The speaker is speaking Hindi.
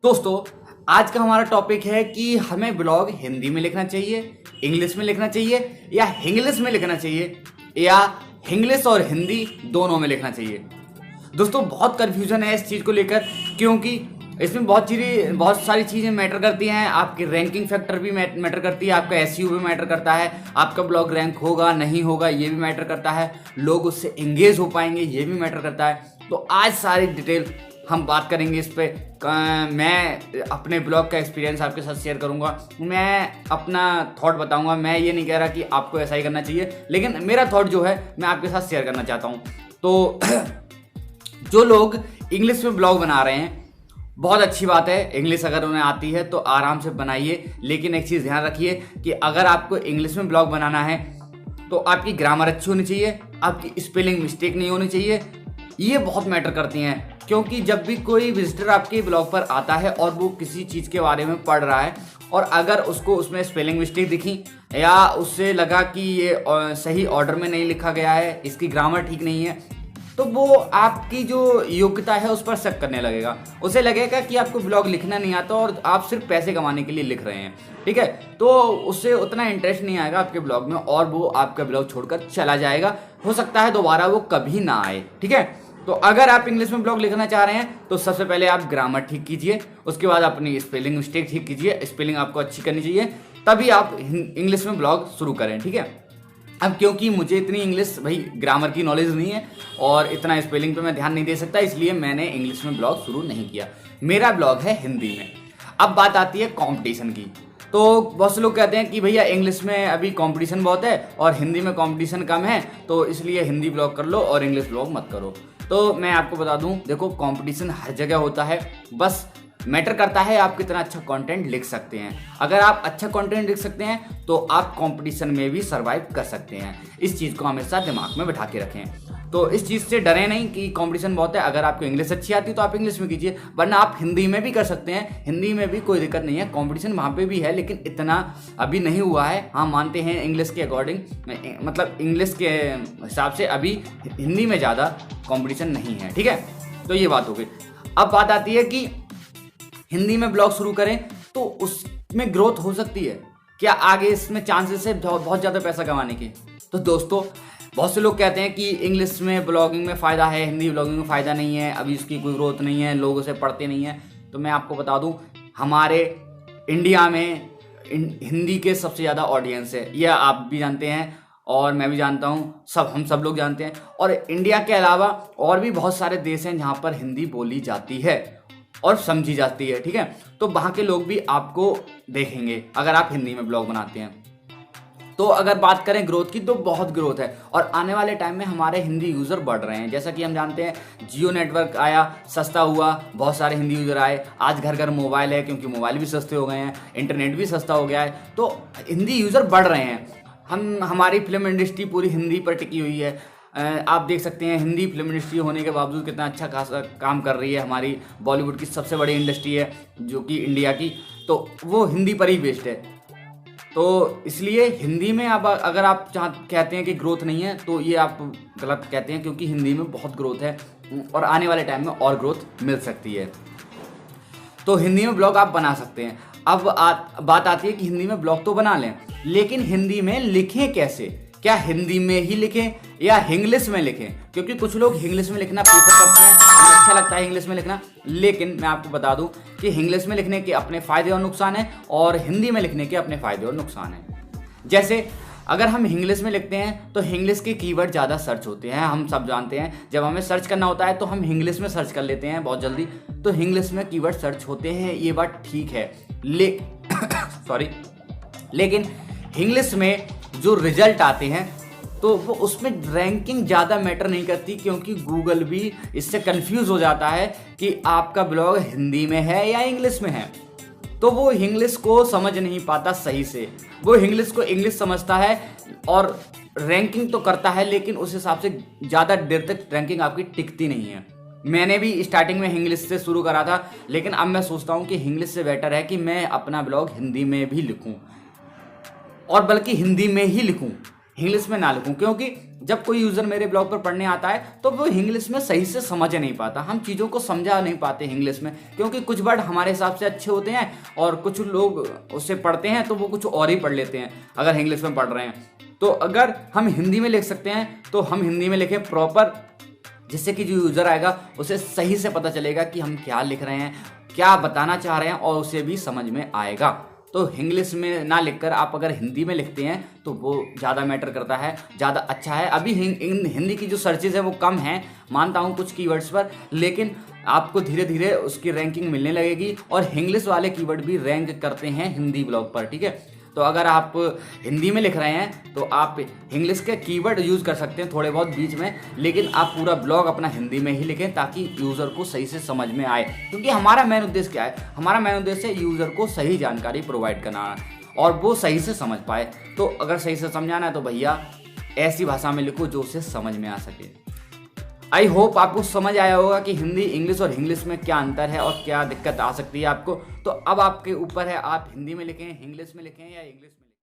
दोस्तों, आज का हमारा टॉपिक है कि हमें ब्लॉग हिंदी में लिखना चाहिए, इंग्लिश में लिखना चाहिए या इंग्लिश में लिखना चाहिए या इंग्लिश और हिंदी दोनों में लिखना चाहिए। दोस्तों, बहुत कन्फ्यूजन है इस चीज़ को लेकर, क्योंकि इसमें बहुत सारी चीज़ें मैटर करती हैं। आपकी रैंकिंग फैक्टर भी मैटर करती है, आपका एसईओ भी मैटर करता है, आपका ब्लॉग रैंक होगा नहीं होगा ये भी मैटर करता है, लोग उससे एंगेज हो पाएंगे ये भी मैटर करता है। तो आज सारी डिटेल हम बात करेंगे इस पर। मैं अपने ब्लॉग का एक्सपीरियंस आपके साथ शेयर करूंगा, मैं अपना थॉट बताऊंगा। मैं ये नहीं कह रहा कि आपको ऐसा ही करना चाहिए, लेकिन मेरा थॉट जो है मैं आपके साथ शेयर करना चाहता हूँ। तो जो लोग इंग्लिश में ब्लॉग बना रहे हैं, बहुत अच्छी बात है। इंग्लिश अगर उन्हें आती है तो आराम से बनाइए, लेकिन एक चीज़ ध्यान रखिए कि अगर आपको इंग्लिश में ब्लॉग बनाना है तो आपकी ग्रामर अच्छी होनी चाहिए, आपकी स्पेलिंग मिस्टेक नहीं होनी चाहिए। ये बहुत मैटर करती हैं, क्योंकि जब भी कोई विजिटर आपके ब्लॉग पर आता है और वो किसी चीज़ के बारे में पढ़ रहा है और अगर उसको उसमें स्पेलिंग मिस्टेक दिखी या उससे लगा कि ये सही ऑर्डर में नहीं लिखा गया है, इसकी ग्रामर ठीक नहीं है, तो वो आपकी जो योग्यता है उस पर शक करने लगेगा। उसे लगेगा कि आपको ब्लॉग लिखना नहीं आता और आप सिर्फ पैसे कमाने के लिए लिख रहे हैं, ठीक है। तो उससे उतना इंटरेस्ट नहीं आएगा आपके ब्लॉग में और वो आपका ब्लॉग छोड़कर चला जाएगा। हो सकता है दोबारा वो कभी ना आए, ठीक है। तो अगर आप इंग्लिश में ब्लॉग लिखना चाह रहे हैं तो सबसे पहले आप ग्रामर ठीक कीजिए, उसके बाद अपनी स्पेलिंग मिस्टेक ठीक कीजिए, स्पेलिंग आपको अच्छी करनी चाहिए, तभी आप इंग्लिश में ब्लॉग शुरू करें, ठीक है। अब क्योंकि मुझे इतनी इंग्लिश ग्रामर की नॉलेज नहीं है और इतना स्पेलिंग पे मैं ध्यान नहीं दे सकता, इसलिए मैंने इंग्लिश में ब्लॉग शुरू नहीं किया। मेरा ब्लॉग है हिंदी में। अब बात आती है कंपटीशन की। तो बहुत से लोग कहते हैं कि भैया इंग्लिश में अभी कंपटीशन बहुत है और हिंदी में कंपटीशन कम है, तो इसलिए हिंदी ब्लॉग कर लो और इंग्लिश ब्लॉग मत करो। तो मैं आपको बता दूं, देखो कंपटीशन हर जगह होता है, बस मैटर करता है आप कितना अच्छा कंटेंट लिख सकते हैं। अगर आप अच्छा कंटेंट लिख सकते हैं तो आप कंपटीशन में भी सर्वाइव कर सकते हैं। इस चीज़ को हमेशा दिमाग में बिठा के रखें। तो इस चीज़ से डरें नहीं कि कंपटीशन बहुत है। अगर आपको इंग्लिश अच्छी आती है तो आप इंग्लिश में कीजिए, वरना आप हिंदी में भी कर सकते हैं। हिंदी में भी कोई दिक्कत नहीं है, कंपटीशन वहाँ पे भी है, लेकिन इतना अभी नहीं हुआ है। हाँ, मानते हैं इंग्लिश के अकॉर्डिंग, मतलब इंग्लिश के हिसाब से अभी हिंदी में ज़्यादा कंपटीशन नहीं है, ठीक है। तो ये बात हो गई। अब बात आती है कि हिंदी में ब्लॉग शुरू करें तो उसमें ग्रोथ हो सकती है क्या? आगे इसमें चांसेस है बहुत ज़्यादा पैसा कमाने के। तो दोस्तों, बहुत से लोग कहते हैं कि इंग्लिश में ब्लॉगिंग में फ़ायदा है, हिंदी ब्लॉगिंग में फ़ायदा नहीं है, अभी उसकी कोई ग्रोथ नहीं है, लोग उसे पढ़ते नहीं हैं। तो मैं आपको बता दूं, हमारे इंडिया में हिंदी के सबसे ज़्यादा ऑडियंस है, यह आप भी जानते हैं और मैं भी जानता हूँ, हम सब लोग जानते हैं। और इंडिया के अलावा और भी बहुत सारे देश हैं जहाँ पर हिंदी बोली जाती है और समझी जाती है, ठीक है। तो वहाँ के लोग भी आपको देखेंगे अगर आप हिंदी में ब्लॉग बनाते हैं। तो अगर बात करें ग्रोथ की, तो बहुत ग्रोथ है और आने वाले टाइम में हमारे हिंदी यूज़र बढ़ रहे हैं। जैसा कि हम जानते हैं, जियो नेटवर्क आया, सस्ता हुआ, बहुत सारे हिंदी यूज़र आए। आज घर घर मोबाइल है, क्योंकि मोबाइल भी सस्ते हो गए हैं, इंटरनेट भी सस्ता हो गया है, तो हिंदी यूज़र बढ़ रहे हैं। हमारी फिल्म इंडस्ट्री पूरी हिंदी पर टिकी हुई है। आप देख सकते हैं हिंदी फिल्म इंडस्ट्री होने के बावजूद कितना अच्छा खासा काम कर रही है। हमारी बॉलीवुड की सबसे बड़ी इंडस्ट्री है जो कि इंडिया की, तो वो हिंदी पर ही बेस्ड है। तो इसलिए हिंदी में अब अगर आप कहते हैं कि ग्रोथ नहीं है, तो ये आप गलत कहते हैं, क्योंकि हिंदी में बहुत ग्रोथ है और आने वाले टाइम में और ग्रोथ मिल सकती है। तो हिंदी में ब्लॉग आप बना सकते हैं। अब बात आती है कि हिंदी में ब्लॉग तो बना लें, लेकिन हिंदी में लिखें कैसे? क्या हिंदी में ही लिखें या इंग्लिश में लिखें? क्योंकि कुछ लोग इंग्लिश में लिखना प्रीफर करते हैं, उन्हें अच्छा लगता है इंग्लिश में लिखना, लेकिन मैं आपको बता दूं कि इंग्लिश में लिखने के अपने फ़ायदे और नुकसान हैं और हिंदी में लिखने के अपने फ़ायदे और नुकसान हैं। जैसे अगर हम इंग्लिश में लिखते हैं तो इंग्लिश के कीवर्ड ज़्यादा सर्च होते हैं, हम सब जानते हैं। जब हमें सर्च करना होता है तो हम इंग्लिश में सर्च कर लेते हैं बहुत जल्दी, तो इंग्लिश में कीवर्ड सर्च होते हैं, ये बात ठीक है। सॉरी, लेकिन इंग्लिश में जो रिजल्ट आते हैं तो वो उसमें रैंकिंग ज़्यादा मैटर नहीं करती, क्योंकि गूगल भी इससे कंफ्यूज हो जाता है कि आपका ब्लॉग हिंदी में है या इंग्लिश में है। तो वो इंग्लिश को समझ नहीं पाता सही से, वो इंग्लिश को इंग्लिश समझता है और रैंकिंग तो करता है, लेकिन उस हिसाब से ज़्यादा देर तक रैंकिंग आपकी टिकती नहीं है। मैंने भी स्टार्टिंग में इंग्लिश से शुरू करा था, लेकिन अब मैं सोचता हूँ कि इंग्लिश से बेटर है कि मैं अपना ब्लॉग हिंदी में भी लिखूँ, और बल्कि हिंदी में ही लिखूँ। इंग्लिश में ना लिखूं, क्योंकि जब कोई यूजर मेरे ब्लॉग पर पढ़ने आता है तो वो इंग्लिश में सही से समझ नहीं पाता, हम चीज़ों को समझा नहीं पाते इंग्लिश में, क्योंकि कुछ वर्ड हमारे हिसाब से अच्छे होते हैं और कुछ लोग उससे पढ़ते हैं तो वो कुछ और ही पढ़ लेते हैं अगर इंग्लिश में पढ़ रहे हैं। तो अगर हम हिंदी में लिख सकते हैं तो हम हिंदी में लिखें प्रॉपर, जिससे कि जो यूज़र आएगा उसे सही से पता चलेगा कि हम क्या लिख रहे हैं, क्या बताना चाह रहे हैं, और उसे भी समझ में आएगा। तो इंग्लिश में ना लिखकर आप अगर हिंदी में लिखते हैं तो वो ज़्यादा मैटर करता है, ज़्यादा अच्छा है। अभी हिंदी की जो सर्चेज है वो कम है, मानता हूँ कुछ कीवर्ड्स पर, लेकिन आपको धीरे धीरे उसकी रैंकिंग मिलने लगेगी और इंग्लिश वाले कीवर्ड भी रैंक करते हैं हिंदी ब्लॉग पर, ठीक है। तो अगर आप हिंदी में लिख रहे हैं तो आप इंग्लिश के कीवर्ड यूज़ कर सकते हैं थोड़े बहुत बीच में, लेकिन आप पूरा ब्लॉग अपना हिंदी में ही लिखें ताकि यूज़र को सही से समझ में आए, क्योंकि हमारा मेन उद्देश्य क्या है, हमारा मेन उद्देश्य है यूज़र को सही जानकारी प्रोवाइड करना और वो सही से समझ पाए। तो अगर सही से समझाना है तो भैया ऐसी भाषा में लिखो जो उसे समझ में आ सके। आई होप आपको समझ आया होगा कि हिंदी, इंग्लिश और इंग्लिश में क्या अंतर है और क्या दिक्कत आ सकती है आपको। तो अब आपके ऊपर है, आप हिंदी में लिखें, इंग्लिश में लिखें या इंग्लिश में।